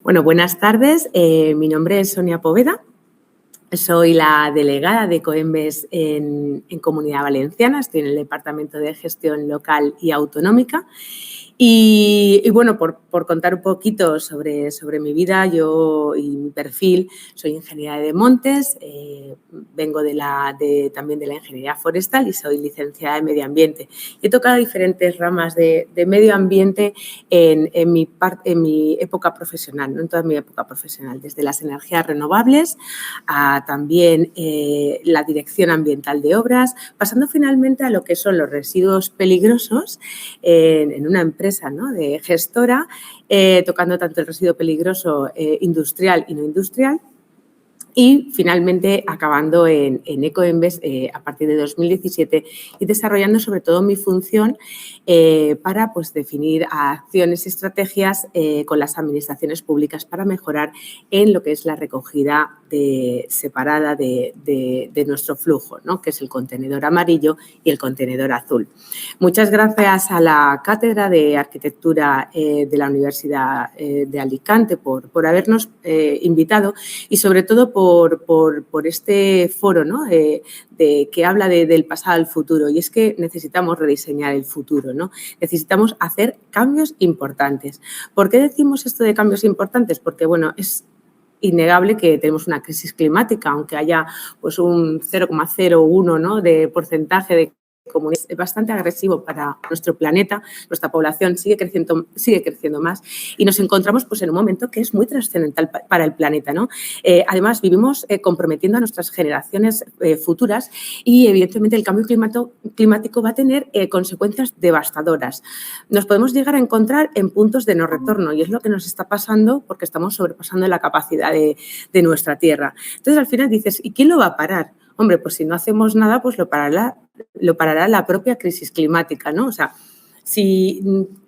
Bueno, buenas tardes. Mi nombre es Sonia Poveda. Soy la delegada de Ecoembes en Comunidad Valenciana. Estoy en el Departamento de Gestión Local y Autonómica. Y bueno, por contar un poquito sobre mi vida yo y mi perfil, soy ingeniera de montes, vengo también de la ingeniería forestal y soy licenciada en medio ambiente. He tocado diferentes ramas de medio ambiente en mi época profesional, ¿no? En toda mi época profesional, desde las energías renovables a también la dirección ambiental de obras, pasando finalmente a lo que son los residuos peligrosos en una empresa, ¿no?, de gestora, tocando tanto el residuo peligroso industrial y no industrial. Y finalmente acabando en Ecoembes a partir de 2017 y desarrollando sobre todo mi función para definir acciones y estrategias con las administraciones públicas para mejorar en lo que es la recogida separada de nuestro flujo, ¿no?, que es el contenedor amarillo y el contenedor azul. Muchas gracias a la Cátedra de Arquitectura de la Universidad de Alicante por habernos invitado y sobre todo por este foro, ¿no?, que habla del pasado al futuro. Y es que necesitamos rediseñar el futuro, ¿no? Necesitamos hacer cambios importantes. ¿Por qué decimos esto de cambios importantes? Porque, bueno, es innegable que tenemos una crisis climática, aunque haya un 0,01, ¿no?, de porcentaje de comunidad, es bastante agresivo para nuestro planeta. Nuestra población sigue creciendo más y nos encontramos en un momento que es muy trascendental para el planeta, ¿no? Además, vivimos comprometiendo a nuestras generaciones futuras y, evidentemente, el cambio climático va a tener consecuencias devastadoras. Nos podemos llegar a encontrar en puntos de no retorno y es lo que nos está pasando porque estamos sobrepasando la capacidad de nuestra Tierra. Entonces, al final dices, ¿y quién lo va a parar? Hombre, pues si no hacemos nada, pues lo parará la propia crisis climática, ¿no? O sea,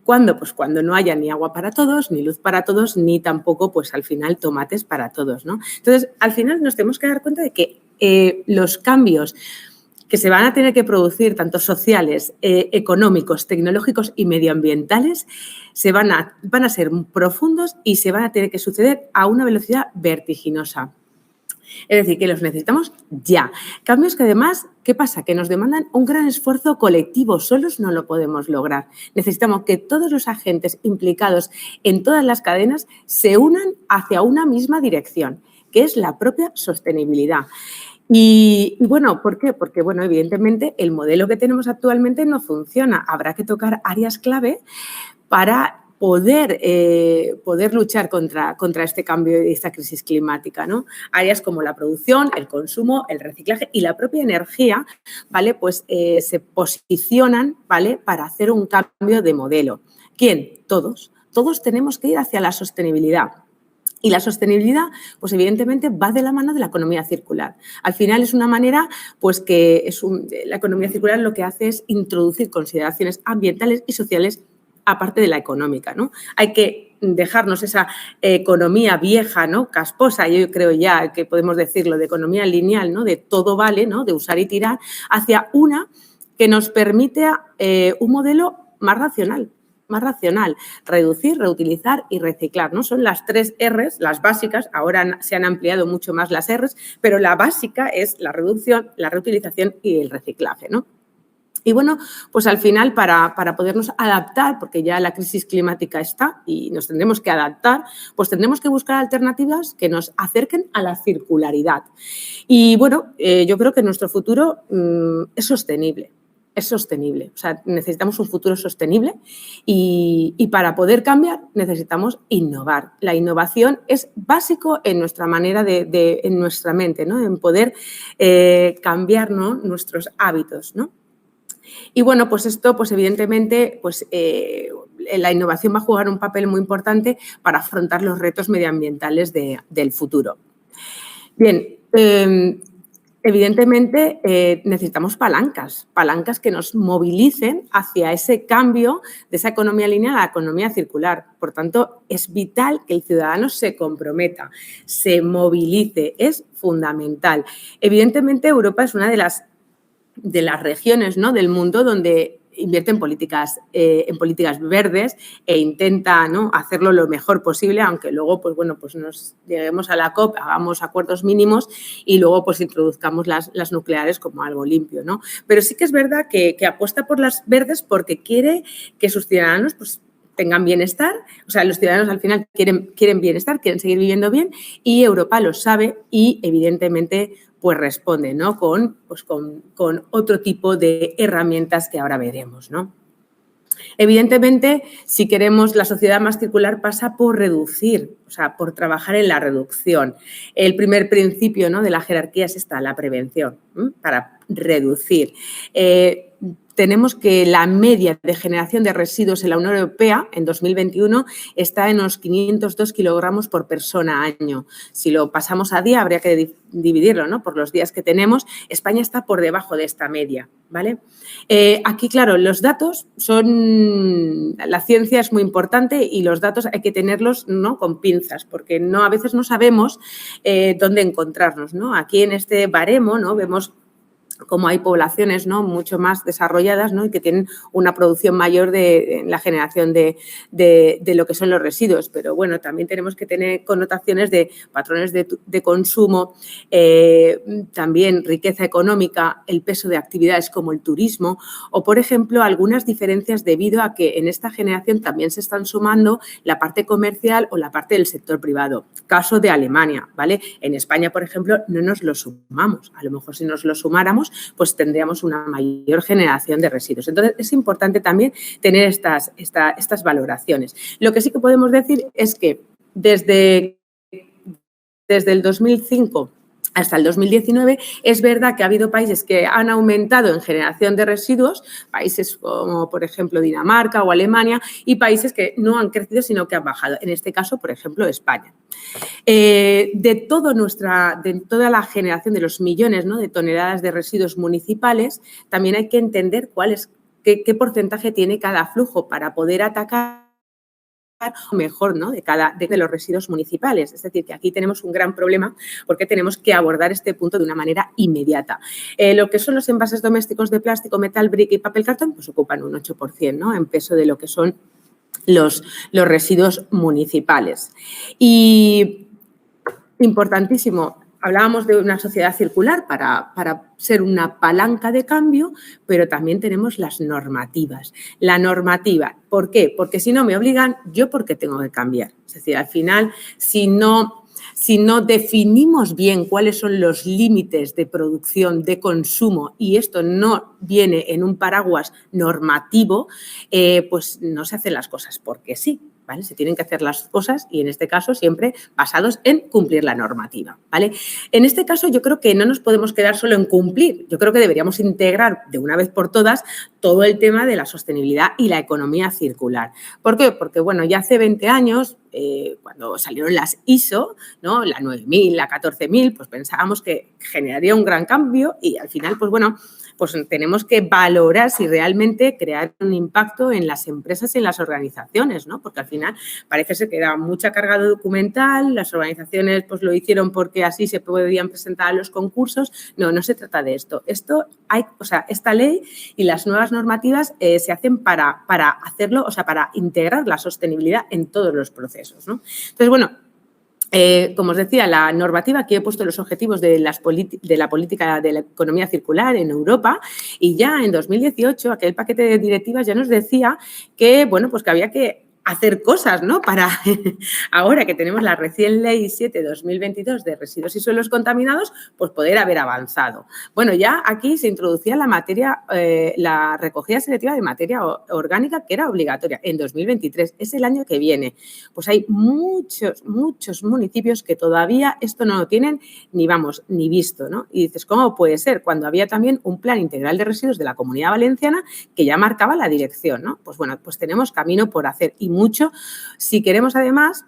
¿cuándo? Pues cuando no haya ni agua para todos, ni luz para todos, ni tampoco, pues al final, tomates para todos, ¿no? Entonces, al final nos tenemos que dar cuenta de que los cambios que se van a tener que producir, tanto sociales, económicos, tecnológicos y medioambientales, van a ser profundos y se van a tener que suceder a una velocidad vertiginosa. Es decir, que los necesitamos ya. Cambios que además, ¿qué pasa? Que nos demandan un gran esfuerzo colectivo. Solos no lo podemos lograr. Necesitamos que todos los agentes implicados en todas las cadenas se unan hacia una misma dirección, que es la propia sostenibilidad. Y bueno, ¿por qué? Porque, bueno, evidentemente el modelo que tenemos actualmente no funciona. Habrá que tocar áreas clave para poder luchar contra este cambio y esta crisis climática, ¿no? Áreas como la producción, el consumo, el reciclaje y la propia energía, ¿vale? Pues se posicionan, ¿vale?, para hacer un cambio de modelo. ¿Quién? Todos. Todos tenemos que ir hacia la sostenibilidad. Y la sostenibilidad, pues evidentemente, va de la mano de la economía circular. Al final es una manera, pues la economía circular lo que hace es introducir consideraciones ambientales y sociales aparte de la económica, ¿no? Hay que dejarnos esa economía vieja, ¿no?, casposa, yo creo ya que podemos decirlo, de economía lineal, ¿no?, de todo vale, ¿no?, de usar y tirar, hacia una que nos permite un modelo más racional, reducir, reutilizar y reciclar, ¿no? Son las 3 R's, las básicas. Ahora se han ampliado mucho más las R's, pero la básica es la reducción, la reutilización y el reciclaje, ¿no? Y bueno, pues al final para podernos adaptar, porque ya la crisis climática está y nos tendremos que adaptar, pues tendremos que buscar alternativas que nos acerquen a la circularidad. Y bueno, yo creo que nuestro futuro es sostenible. Es sostenible, o sea, necesitamos un futuro sostenible y para poder cambiar necesitamos innovar. La innovación es básico en nuestra manera en nuestra mente, ¿no?, en poder cambiar, ¿no?, nuestros hábitos, ¿no? Y bueno, pues esto, pues evidentemente, pues la innovación va a jugar un papel muy importante para afrontar los retos medioambientales del futuro. Bien, Evidentemente, necesitamos palancas que nos movilicen hacia ese cambio de esa economía lineal a la economía circular. Por tanto, es vital que el ciudadano se comprometa, se movilice, es fundamental. Evidentemente, Europa es una de las regiones, ¿no?, del mundo donde invierte en políticas verdes e intenta, ¿no?, hacerlo lo mejor posible, aunque luego pues, bueno, pues nos lleguemos a la COP, hagamos acuerdos mínimos y luego pues introduzcamos las nucleares como algo limpio, ¿no? Pero sí que es verdad que apuesta por las verdes porque quiere que sus ciudadanos pues, tengan bienestar, o sea, los ciudadanos al final quieren bienestar, quieren seguir viviendo bien y Europa lo sabe y evidentemente pues responde, ¿no?, con otro tipo de herramientas que ahora veremos, ¿no? Evidentemente, si queremos la sociedad más circular pasa por reducir, o sea, por trabajar en la reducción. El primer principio, ¿no?, de la jerarquía es la prevención, para reducir. Tenemos que la media de generación de residuos en la Unión Europea en 2021 está en unos 502 kilogramos por persona año. Si lo pasamos a día, habría que dividirlo, ¿no?, por los días que tenemos. España está por debajo de esta media, ¿vale? Aquí, claro, los datos son… La ciencia es muy importante y los datos hay que tenerlos, ¿no?, con pinzas, porque a veces no sabemos dónde encontrarnos, ¿no? Aquí en este baremo, ¿no?, vemos como hay poblaciones, ¿no?, mucho más desarrolladas, ¿no?, y que tienen una producción mayor de la generación de lo que son los residuos. Pero, bueno, también tenemos que tener connotaciones de patrones de consumo, también riqueza económica, el peso de actividades como el turismo o, por ejemplo, algunas diferencias debido a que en esta generación también se están sumando la parte comercial o la parte del sector privado. Caso de Alemania, ¿vale? En España, por ejemplo, no nos lo sumamos. A lo mejor si nos lo sumáramos, pues tendríamos una mayor generación de residuos. Entonces, es importante también tener estas valoraciones. Lo que sí que podemos decir es que desde el 2005 hasta el 2019, es verdad que ha habido países que han aumentado en generación de residuos, países como, por ejemplo, Dinamarca o Alemania, y países que no han crecido, sino que han bajado. En este caso, por ejemplo, España. De toda la generación de los millones, ¿no?, de toneladas de residuos municipales, también hay que entender qué porcentaje tiene cada flujo para poder atacar mejor, ¿no?, de los residuos municipales. Es decir, que aquí tenemos un gran problema porque tenemos que abordar este punto de una manera inmediata. Lo que son los envases domésticos de plástico, metal, brick y papel cartón, pues ocupan un 8%, ¿no?, en peso de lo que son los residuos municipales. Y importantísimo, hablábamos de una sociedad circular para ser una palanca de cambio, pero también tenemos las normativas. La normativa, ¿por qué? Porque si no me obligan, ¿yo por qué tengo que cambiar? Es decir, al final, si no definimos bien cuáles son los límites de producción, de consumo, y esto no viene en un paraguas normativo, pues no se hacen las cosas porque sí, ¿vale? Se tienen que hacer las cosas y, en este caso, siempre basados en cumplir la normativa, ¿vale? En este caso, yo creo que no nos podemos quedar solo en cumplir. Yo creo que deberíamos integrar de una vez por todas todo el tema de la sostenibilidad y la economía circular. ¿Por qué? Porque, bueno, ya hace 20 años, cuando salieron las ISO, ¿no?, la 9000, la 14000, pues pensábamos que generaría un gran cambio y, al final, pues bueno, pues tenemos que valorar si realmente crear un impacto en las empresas y en las organizaciones, ¿no? Porque al final parece ser que da mucha carga documental, las organizaciones pues lo hicieron porque así se podían presentar a los concursos. No se trata de esto. Esta ley y las nuevas normativas se hacen para hacerlo, o sea, para integrar la sostenibilidad en todos los procesos, ¿no? Entonces, bueno, como os decía, la normativa, aquí he puesto los objetivos de la política de la economía circular en Europa y ya en 2018 aquel paquete de directivas ya nos decía que, bueno, pues que había que hacer cosas, ¿no?, para ahora que tenemos la recién Ley 7/2022 de residuos y suelos contaminados, pues poder haber avanzado. Bueno, ya aquí se introducía la recogida selectiva de materia orgánica, que era obligatoria en 2023, es el año que viene. Pues hay muchos municipios que todavía esto no lo tienen ni visto, ¿no? Y dices, ¿cómo puede ser? Cuando había también un plan integral de residuos de la Comunidad Valenciana que ya marcaba la dirección, ¿no? Pues bueno, pues tenemos camino por hacer y mucho si queremos, además,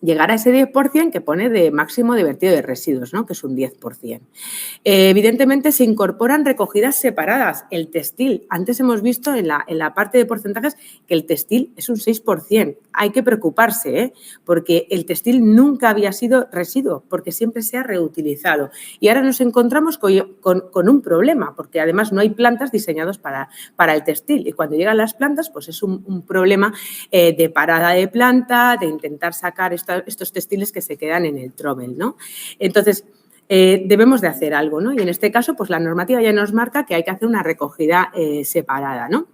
llegar a ese 10% que pone de máximo de vertido de residuos, ¿no? Que es un 10%. Evidentemente, se incorporan recogidas separadas. El textil, antes hemos visto en la parte de porcentajes que el textil es un 6%. Hay que preocuparse, porque el textil nunca había sido residuo, porque siempre se ha reutilizado. Y ahora nos encontramos con un problema, porque además no hay plantas diseñadas para el textil. Y cuando llegan las plantas, pues es un problema de parada de planta, de intentar sacar estos textiles que se quedan en el trommel, ¿no? Entonces, debemos de hacer algo, ¿no? Y en este caso, pues la normativa ya nos marca que hay que hacer una recogida separada, ¿no?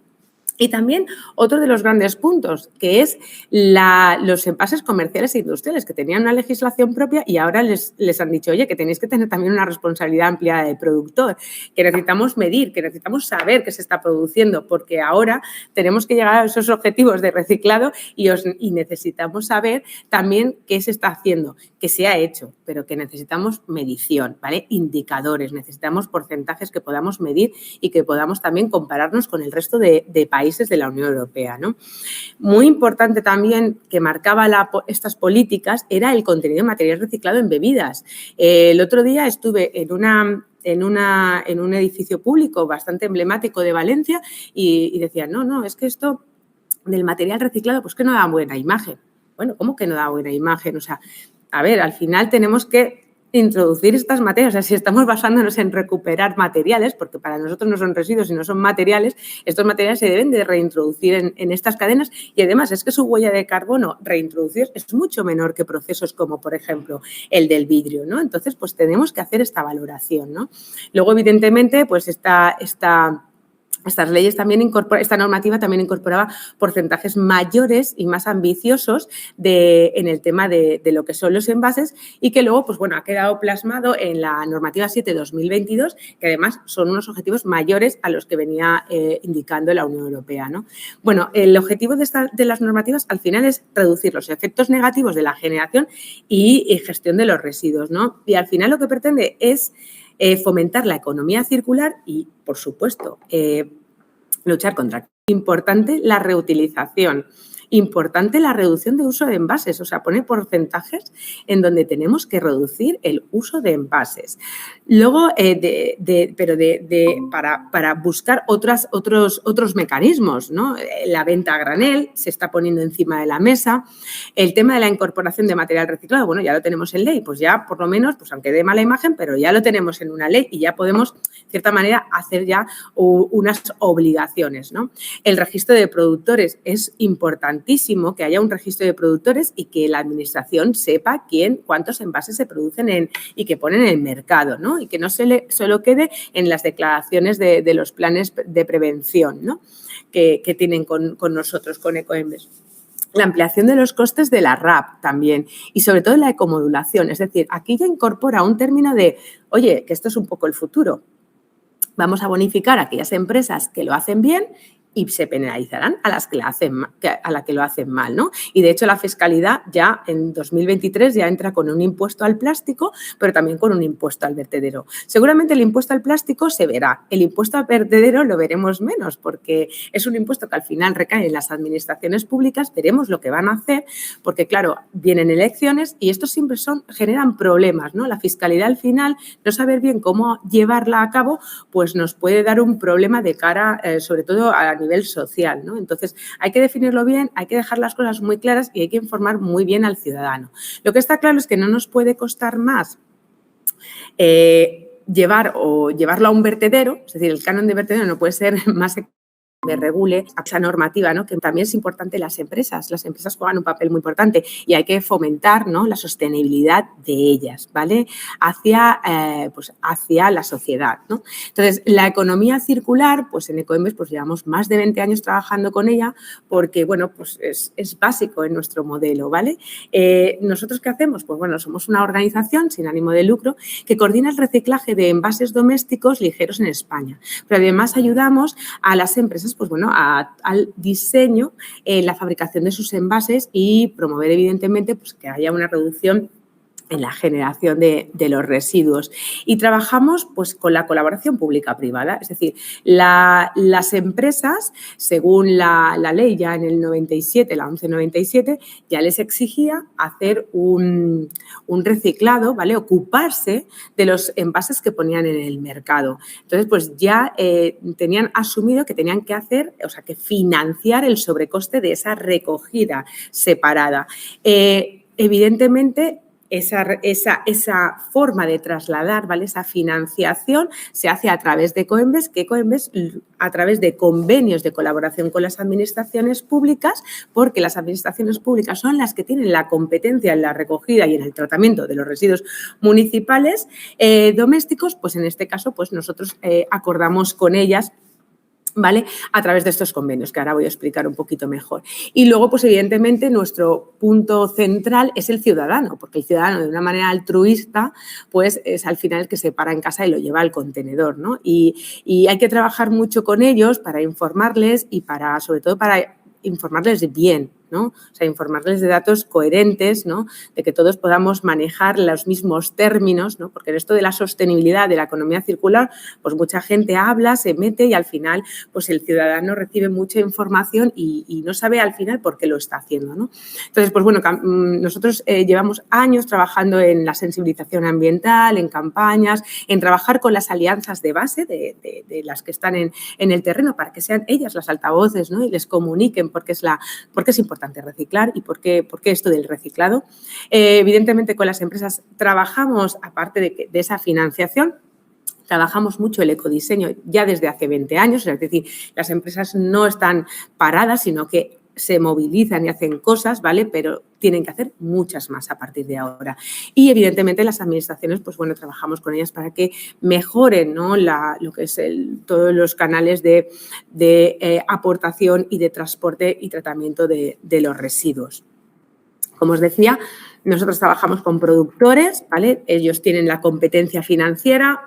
Y también otro de los grandes puntos, que es los envases comerciales e industriales, que tenían una legislación propia y ahora les han dicho, oye, que tenéis que tener también una responsabilidad ampliada de productor, que necesitamos medir, que necesitamos saber qué se está produciendo, porque ahora tenemos que llegar a esos objetivos de reciclado y necesitamos saber también qué se está haciendo, qué se ha hecho, pero que necesitamos medición, ¿vale? Indicadores, necesitamos porcentajes que podamos medir y que podamos también compararnos con el resto de países de la Unión Europea, ¿no? Muy importante también que marcaba estas políticas era el contenido de material reciclado en bebidas. El otro día estuve en un edificio público bastante emblemático de Valencia y decían, no, es que esto del material reciclado, pues que no da buena imagen. Bueno, ¿cómo que no da buena imagen? O sea, a ver, al final tenemos que introducir estas materias, o sea, si estamos basándonos en recuperar materiales, porque para nosotros no son residuos, sino son materiales, estos materiales se deben de reintroducir en estas cadenas y además es que su huella de carbono reintroducir es mucho menor que procesos como, por ejemplo, el del vidrio, ¿no? Entonces, pues tenemos que hacer esta valoración, ¿no? Luego, evidentemente, pues estas leyes también esta normativa también incorporaba porcentajes mayores y más ambiciosos en el tema de lo que son los envases y que luego, pues bueno, ha quedado plasmado en la normativa 7/2022, que además son unos objetivos mayores a los que venía indicando la Unión Europea, ¿no? Bueno, el objetivo de las normativas al final es reducir los efectos negativos de la generación y gestión de los residuos, ¿no? Y al final lo que pretende es fomentar la economía circular y, por supuesto, luchar contra. Importante la reutilización, importante la reducción de uso de envases, o sea, pone porcentajes en donde tenemos que reducir el uso de envases. Luego, para buscar otros mecanismos, ¿no? La venta a granel se está poniendo encima de la mesa. El tema de la incorporación de material reciclado, bueno, ya lo tenemos en ley, pues ya por lo menos, pues aunque dé mala imagen, pero ya lo tenemos en una ley y ya podemos, de cierta manera, hacer ya unas obligaciones, ¿no? El registro de productores es importantísimo que haya un registro de productores y que la administración sepa cuántos envases se producen y que ponen en el mercado, ¿no? Y que no solo quede en las declaraciones de los planes de prevención, ¿no? que tienen con nosotros, con Ecoembes. La ampliación de los costes de la RAP también y sobre todo la ecomodulación. Es decir, aquí ya incorpora un término de, oye, que esto es un poco el futuro. Vamos a bonificar a aquellas empresas que lo hacen bien y se penalizarán a las que lo hacen mal, ¿no? Y de hecho la fiscalidad ya en 2023 ya entra con un impuesto al plástico, pero también con un impuesto al vertedero. Seguramente el impuesto al plástico se verá, el impuesto al vertedero lo veremos menos porque es un impuesto que al final recae en las administraciones públicas, veremos lo que van a hacer, porque claro, vienen elecciones y estos siempre generan problemas, ¿no? La fiscalidad al final, no saber bien cómo llevarla a cabo, pues nos puede dar un problema de cara, sobre todo a nivel social, ¿no? Entonces, hay que definirlo bien, hay que dejar las cosas muy claras y hay que informar muy bien al ciudadano. Lo que está claro es que no nos puede costar más llevarlo a un vertedero, es decir, el canon de vertedero no puede ser más me regule esa normativa, ¿no? Que también es importante las empresas juegan un papel muy importante y hay que fomentar, ¿no? La sostenibilidad de ellas, ¿vale? Hacia la sociedad, ¿no? Entonces, la economía circular, pues en Ecoembes pues llevamos más de 20 años trabajando con ella porque, bueno, pues es básico en nuestro modelo, ¿vale? ¿Nosotros qué hacemos? Pues bueno, somos una organización sin ánimo de lucro que coordina el reciclaje de envases domésticos ligeros en España, pero además ayudamos a las empresas pues bueno, al diseño, la fabricación de sus envases y promover evidentemente pues que haya una reducción en la generación de los residuos. Y trabajamos pues, con la colaboración pública-privada, es decir, las empresas, según la ley ya en el 97, la 1197, ya les exigía hacer un reciclado, ¿vale? Ocuparse de los envases que ponían en el mercado. Entonces, pues ya tenían asumido que tenían que hacer, o sea, que financiar el sobrecoste de esa recogida separada. Evidentemente, esa forma de trasladar, ¿vale? Esa financiación se hace a través de Coembes, que Coembes, a través de convenios de colaboración con las administraciones públicas, porque las administraciones públicas son las que tienen la competencia en la recogida y en el tratamiento de los residuos municipales domésticos, pues en este caso pues nosotros acordamos con ellas, ¿vale? A través de estos convenios, que ahora voy a explicar un poquito mejor. Y luego, pues evidentemente, nuestro punto central es el ciudadano, porque el ciudadano, de una manera altruista, pues es al final el que se para en casa y lo lleva al contenedor, ¿no? Y hay que trabajar mucho con ellos para informarles y sobre todo para informarles bien, ¿no? O sea, informarles de datos coherentes, ¿no? De que todos podamos manejar los mismos términos, ¿no? Porque en esto de la sostenibilidad, de la economía circular, pues mucha gente habla, se mete y al final pues el ciudadano recibe mucha información y no sabe al final por qué lo está haciendo, ¿no? Entonces, pues bueno, nosotros llevamos años trabajando en la sensibilización ambiental, en campañas, en trabajar con las alianzas de base de las que están en el terreno para que sean ellas las altavoces, ¿no? Y les comuniquen por qué es importante reciclar y por qué esto del reciclado. Evidentemente, con las empresas trabajamos, aparte de esa financiación, trabajamos mucho el ecodiseño ya desde hace 20 años, es decir, las empresas no están paradas, sino que se movilizan y hacen cosas, ¿vale? Pero tienen que hacer muchas más a partir de ahora. Y, evidentemente, las administraciones, pues bueno, trabajamos con ellas para que mejoren, ¿no? Lo que es todos los canales de aportación y de transporte y tratamiento de los residuos. Como os decía, nosotros trabajamos con productores, ¿vale? Ellos tienen la competencia financiera,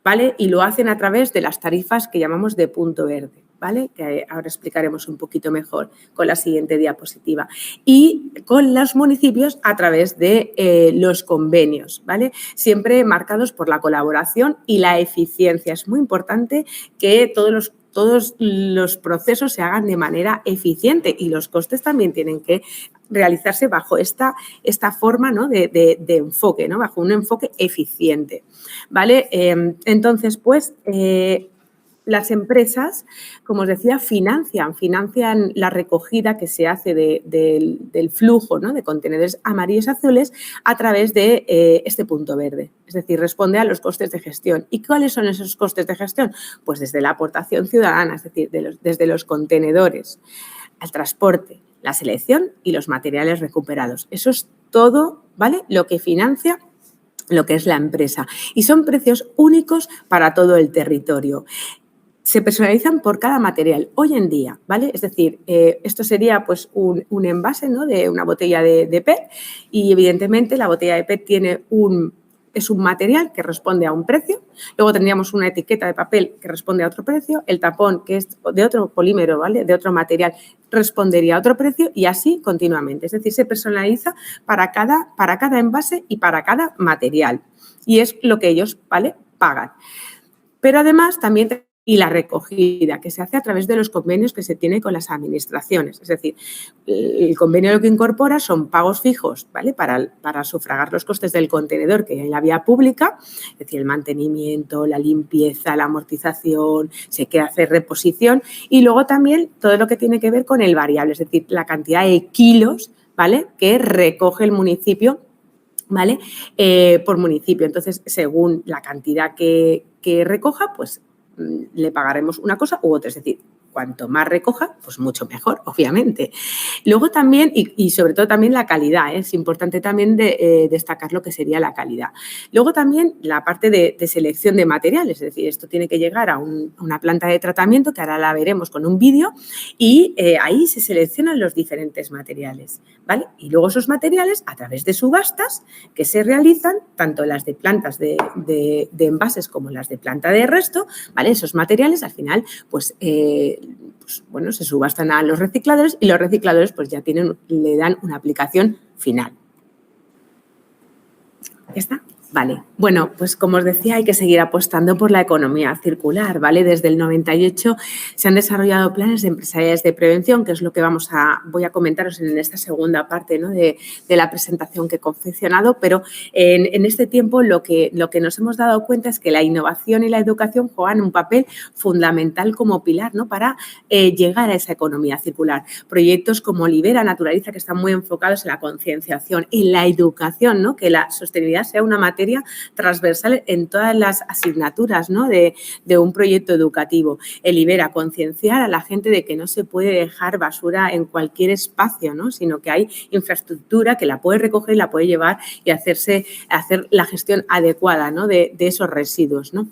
¿vale? Y lo hacen a través de las tarifas que llamamos de punto verde, ¿vale? Que ahora explicaremos un poquito mejor con la siguiente diapositiva. Y con los municipios a través de los convenios, ¿vale? Siempre marcados por la colaboración y la eficiencia. Es muy importante que todos los procesos se hagan de manera eficiente y los costes también tienen que realizarse bajo esta forma, ¿no? de enfoque, ¿no? Bajo un enfoque eficiente, ¿vale? Entonces, pues, las empresas, como os decía, financian la recogida que se hace del flujo, ¿no? De contenedores amarillos azules a través de este punto verde. Es decir, responde a los costes de gestión. ¿Y cuáles son esos costes de gestión? Pues desde la aportación ciudadana, es decir, desde los contenedores, al transporte, la selección y los materiales recuperados. Eso es todo, ¿vale? Lo que financia lo que es la empresa. Y son precios únicos para todo el territorio. Se personalizan por cada material hoy en día, ¿vale? Es decir, esto sería pues un envase, ¿no? De una botella de PET y, evidentemente, la botella de PET es un material que responde a un precio. Luego tendríamos una etiqueta de papel que responde a otro precio. El tapón, que es de otro polímero, ¿vale? De otro material, respondería a otro precio y así continuamente. Es decir, se personaliza para cada envase y para cada material. Y es lo que ellos, ¿vale? Pagan. Pero además también y la recogida, que se hace a través de los convenios que se tiene con las administraciones. Es decir, el convenio lo que incorpora son pagos fijos, ¿vale? Para sufragar los costes del contenedor que hay en la vía pública, es decir, el mantenimiento, la limpieza, la amortización, se quiere hacer reposición y luego también todo lo que tiene que ver con el variable, es decir, la cantidad de kilos, ¿vale? Que recoge el municipio, ¿vale? Por municipio. Entonces, según la cantidad que recoja, pues le pagaremos una cosa u otra. Es decir, cuanto más recoja, pues mucho mejor, obviamente. Luego también, y sobre todo también la calidad, es importante también destacar lo que sería la calidad. Luego también la parte de selección de materiales, es decir, esto tiene que llegar a una planta de tratamiento, que ahora la veremos con un vídeo, y ahí se seleccionan los diferentes materiales, ¿vale? Y luego esos materiales, a través de subastas que se realizan, tanto las de plantas de envases como las de planta de resto, ¿vale? Esos materiales al final, pues bueno, se subastan a los recicladores y los recicladores pues ya le dan una aplicación final. ¿Está? Vale. Bueno, pues como os decía, hay que seguir apostando por la economía circular, ¿vale? Desde el 98 se han desarrollado planes empresariales de prevención, que es lo que voy a comentaros en esta segunda parte, ¿no? de la presentación que he confeccionado, pero en este tiempo lo que nos hemos dado cuenta es que la innovación y la educación juegan un papel fundamental como pilar, ¿no? Para llegar a esa economía circular. Proyectos como Libera, Naturaliza, que están muy enfocados en la concienciación, en la educación, ¿no? Que la sostenibilidad sea una materia transversal en todas las asignaturas, ¿no? de un proyecto educativo. El Libera, concienciar a la gente de que no se puede dejar basura en cualquier espacio, ¿no? Sino que hay infraestructura que la puede recoger y la puede llevar y hacer la gestión adecuada, ¿no? de esos residuos, ¿no?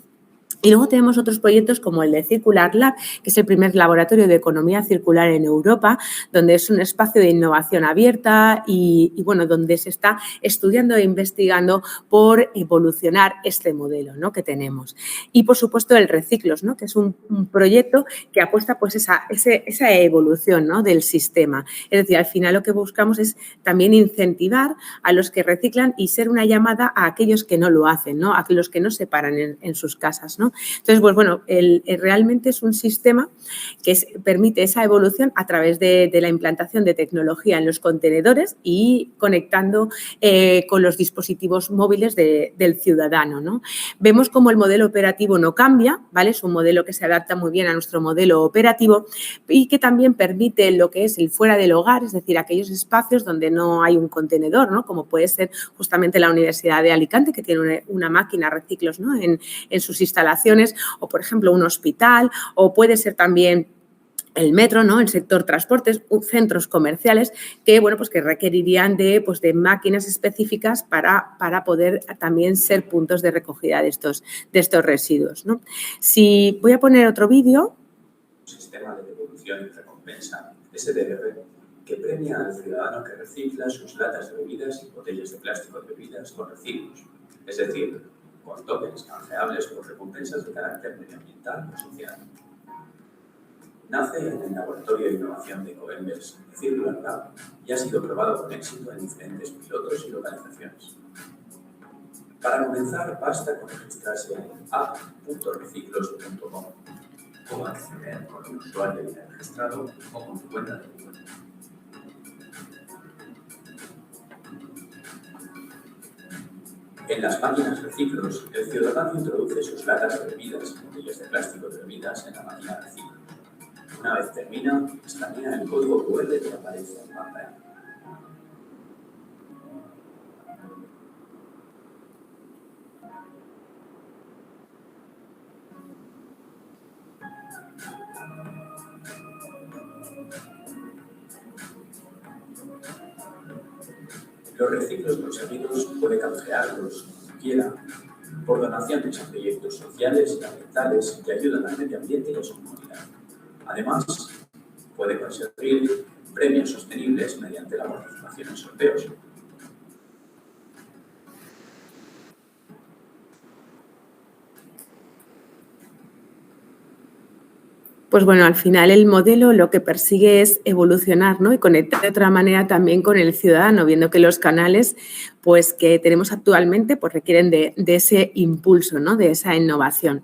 Y luego tenemos otros proyectos como el de Circular Lab, que es el primer laboratorio de economía circular en Europa, donde es un espacio de innovación abierta y bueno, donde se está estudiando e investigando por evolucionar este modelo, ¿no? que tenemos. Y, por supuesto, el Reciclos, ¿no? que es un proyecto que apuesta pues esa evolución, ¿no? del sistema. Es decir, al final lo que buscamos es también incentivar a los que reciclan y ser una llamada a aquellos que no lo hacen, ¿no? A los que no se paran en sus casas, ¿no? Entonces, pues bueno, realmente es un sistema que permite esa evolución a través de la implantación de tecnología en los contenedores y conectando con los dispositivos móviles del ciudadano, ¿no? Vemos cómo el modelo operativo no cambia, ¿vale? Es un modelo que se adapta muy bien a nuestro modelo operativo y que también permite lo que es el fuera del hogar, es decir, aquellos espacios donde no hay un contenedor, ¿no? Como puede ser justamente la Universidad de Alicante, que tiene una máquina Reciclos, ¿no? en sus instalaciones, o, por ejemplo, un hospital, o puede ser también el metro, ¿no? El sector transportes, centros comerciales que, bueno, pues que requerirían de máquinas específicas para poder también ser puntos de recogida de estos residuos, ¿no? Si voy a poner otro vídeo. Sistema de devolución y recompensa, SDR, que premia al ciudadano que recicla sus latas de bebidas y botellas de plástico de bebidas con residuos, es decir, con tokens canjeables por recompensas de carácter medioambiental o social. Nace en el Laboratorio de Innovación de Coembes Circular Lab y ha sido probado con éxito en diferentes pilotos y localizaciones. Para comenzar, basta con registrarse en app.reciclos.com o acceder con un usuario ya registrado o con tu cuenta de Google. En las máquinas Reciclos, el ciudadano introduce sus latas de bebidas y botellas de plástico de bebidas en la máquina Reciclos. Una vez termina, escanea el código QR que aparece en pantalla. Los reciclos conseguidos puede canjearlos como quiera por donaciones a proyectos sociales y ambientales que ayudan al medio ambiente y a su comunidad. Además, puede conseguir premios sostenibles mediante la participación en sorteos. Pues bueno, al final el modelo lo que persigue es evolucionar, ¿no? Y conectar de otra manera también con el ciudadano, viendo que los canales pues, que tenemos actualmente pues, requieren de ese impulso, ¿no? De esa innovación.